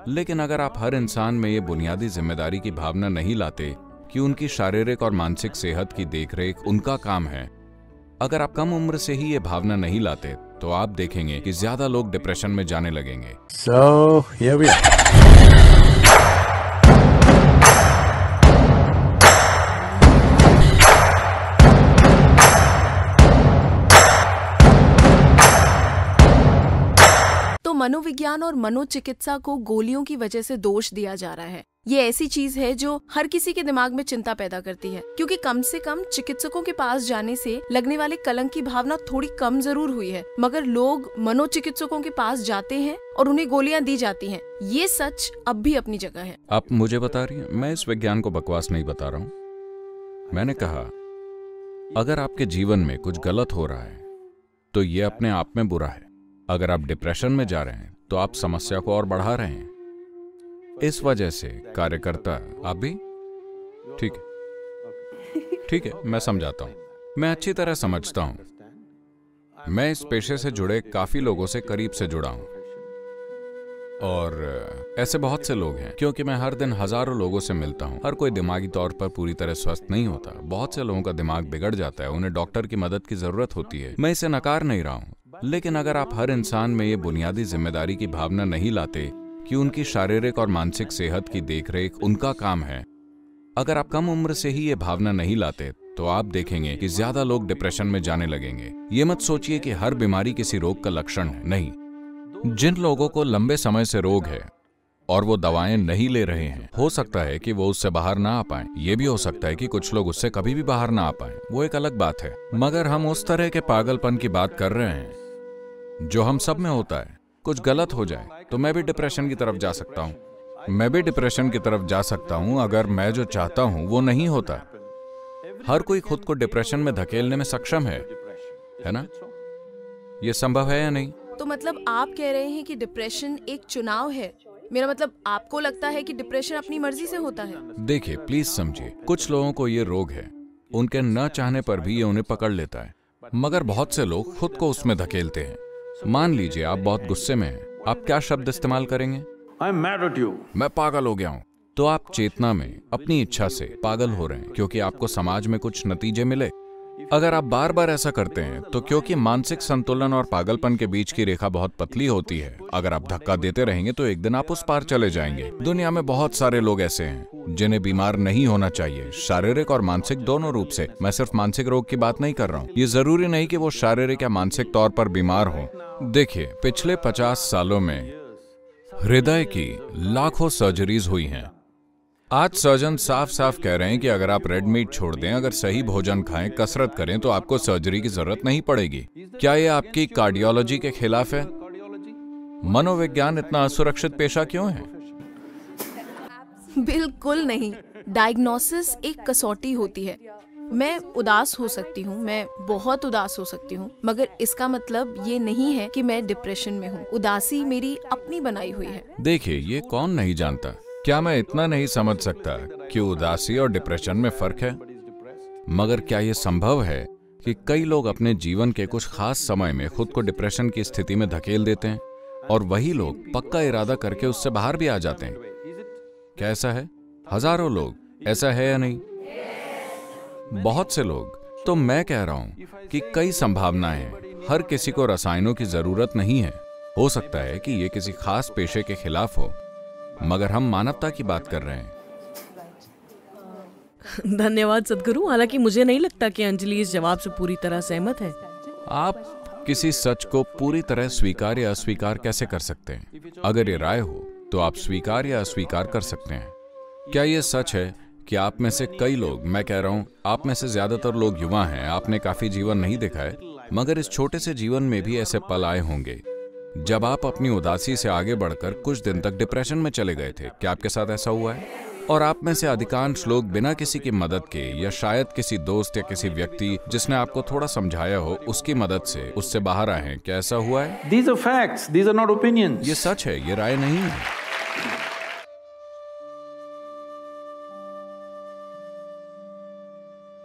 लेकिन अगर आप हर इंसान में ये बुनियादी जिम्मेदारी की भावना नहीं लाते कि उनकी शारीरिक और मानसिक सेहत की देखरेख उनका काम है, अगर आप कम उम्र से ही ये भावना नहीं लाते, तो आप देखेंगे कि ज्यादा लोग डिप्रेशन में जाने लगेंगे। So, here we are. तो मनोविज्ञान और मनोचिकित्सा को गोलियों की वजह से दोष दिया जा रहा है। ये ऐसी चीज है जो हर किसी के दिमाग में चिंता पैदा करती है, क्योंकि कम से कम चिकित्सकों के पास जाने से लगने वाले कलंक की भावना थोड़ी कम जरूर हुई है, मगर लोग मनोचिकित्सकों के पास जाते हैं और उन्हें गोलियां दी जाती हैं। ये सच अब भी अपनी जगह है। आप मुझे बता रही हैं, मैं इस विज्ञान को बकवास नहीं बता रहा हूं। मैंने कहा, अगर आपके जीवन में कुछ गलत हो रहा है तो ये अपने आप में बुरा है। अगर आप डिप्रेशन में जा रहे हैं तो आप समस्या को और बढ़ा रहे हैं। इस वजह से कार्यकर्ता, आप भी ठीक है, मैं समझाता हूं। मैं अच्छी तरह समझता हूं। मैं इस पेशे से जुड़े काफी लोगों से करीब से जुड़ा हूं, और ऐसे बहुत से लोग हैं, क्योंकि मैं हर दिन हजारों लोगों से मिलता हूं। हर कोई दिमागी तौर पर पूरी तरह स्वस्थ नहीं होता। बहुत से लोगों का दिमाग बिगड़ जाता है, उन्हें डॉक्टर की मदद की जरूरत होती है। मैं इसे नकार नहीं रहा हूं, लेकिन अगर आप हर इंसान में ये बुनियादी जिम्मेदारी की भावना नहीं लाते कि उनकी शारीरिक और मानसिक सेहत की देखरेख उनका काम है, अगर आप कम उम्र से ही ये भावना नहीं लाते, तो आप देखेंगे कि ज्यादा लोग डिप्रेशन में जाने लगेंगे। ये मत सोचिए कि हर बीमारी किसी रोग का लक्षण है, नहीं। जिन लोगों को लंबे समय से रोग है और वो दवाएं नहीं ले रहे हैं, हो सकता है कि वो उससे बाहर ना आ पाएं। ये भी हो सकता है कि कुछ लोग उससे कभी भी बाहर ना आ पाएं, वो एक अलग बात है। मगर हम उस तरह के पागलपन की बात कर रहे हैं जो हम सब में होता है। कुछ गलत हो जाए तो मैं भी डिप्रेशन की तरफ जा सकता हूं। मैं भी डिप्रेशन की तरफ जा सकता हूं अगर मैं जो चाहता हूं वो नहीं होता। हर कोई खुद को डिप्रेशन में धकेलने में सक्षम है ना? ये संभव है या नहीं? तो मतलब आप कह रहे हैं कि डिप्रेशन एक चुनाव है? मेरा मतलब, आपको लगता है कि डिप्रेशन अपनी मर्जी से होता है? देखिए, प्लीज समझिए, कुछ लोगों को ये रोग है, उनके न चाहने पर भी ये उन्हें पकड़ लेता है, मगर बहुत से लोग खुद को उसमें धकेलते हैं। मान लीजिए आप बहुत गुस्से में हैं, आप क्या शब्द इस्तेमाल करेंगे? I'm mad at you. मैं पागल हो गया हूं। तो आप चेतना में अपनी इच्छा से पागल हो रहे हैं, क्योंकि आपको समाज में कुछ नतीजे मिले। अगर आप बार बार ऐसा करते हैं तो क्योंकि मानसिक संतुलन और पागलपन के बीच की रेखा बहुत पतली होती है, अगर आप धक्का देते रहेंगे तो एक दिन आप उस पार चले जाएंगे। दुनिया में बहुत सारे लोग ऐसे हैं जिन्हें बीमार नहीं होना चाहिए, शारीरिक और मानसिक दोनों रूप से। मैं सिर्फ मानसिक रोग की बात नहीं कर रहा हूँ। ये जरूरी नहीं कि वो शारीरिक या मानसिक तौर पर बीमार हो। देखिए, पिछले 50 सालों में हृदय की लाखों सर्जरीज हुई हैं। आज सर्जन साफ साफ कह रहे हैं कि अगर आप रेड मीट छोड़ दें, अगर सही भोजन खाएं, कसरत करें, तो आपको सर्जरी की जरूरत नहीं पड़ेगी। क्या ये आपकी कार्डियोलॉजी के खिलाफ है? मनोविज्ञान इतना असुरक्षित पेशा क्यों है? बिल्कुल नहीं। डायग्नोसिस एक कसौटी होती है। मैं उदास हो सकती हूँ, मैं बहुत उदास हो सकती हूँ, मगर इसका मतलब ये नहीं है कि मैं डिप्रेशन में हूँ। उदासी मेरी अपनी बनाई हुई है। देखिए, ये कौन नहीं जानता। क्या मैं इतना नहीं समझ सकता कि उदासी और डिप्रेशन में फर्क है? मगर क्या यह संभव है कि कई लोग अपने जीवन के कुछ खास समय में खुद को डिप्रेशन की स्थिति में धकेल देते हैं और वही लोग पक्का इरादा करके उससे बाहर भी आ जाते हैं? क्या ऐसा है? हजारों लोग, ऐसा है या नहीं? बहुत से लोग। तो मैं कह रहा हूं कि कई संभावनाएं हैं। हर किसी को रसायनों की जरूरत नहीं है। हो सकता है कि यह किसी खास पेशे के खिलाफ हो, मगर हम मानवता की बात कर रहे हैं। धन्यवाद सदगुरु। हालांकि मुझे नहीं लगता कि अंजलि इस जवाब से पूरी तरह सहमत है। आप किसी सच को पूरी तरह स्वीकार या अस्वीकार कैसे कर सकते हैं? अगर ये राय हो तो आप स्वीकार या अस्वीकार कर सकते हैं। क्या ये सच है कि आप में से कई लोग, मैं कह रहा हूं आप में से ज्यादातर लोग युवा हैं, आपने काफी जीवन नहीं देखा है, मगर इस छोटे से जीवन में भी ऐसे पल आए होंगे जब आप अपनी उदासी से आगे बढ़कर कुछ दिन तक डिप्रेशन में चले गए थे? क्या आपके साथ ऐसा हुआ है? और आप में से अधिकांश लोग बिना किसी की मदद के, या शायद किसी दोस्त या किसी व्यक्ति जिसने आपको थोड़ा समझाया हो, उसकी मदद से उससे बाहर आए हैं। क्या ऐसा हुआ है? These are facts. These are not opinions. ये सच है, ये राय नहीं है।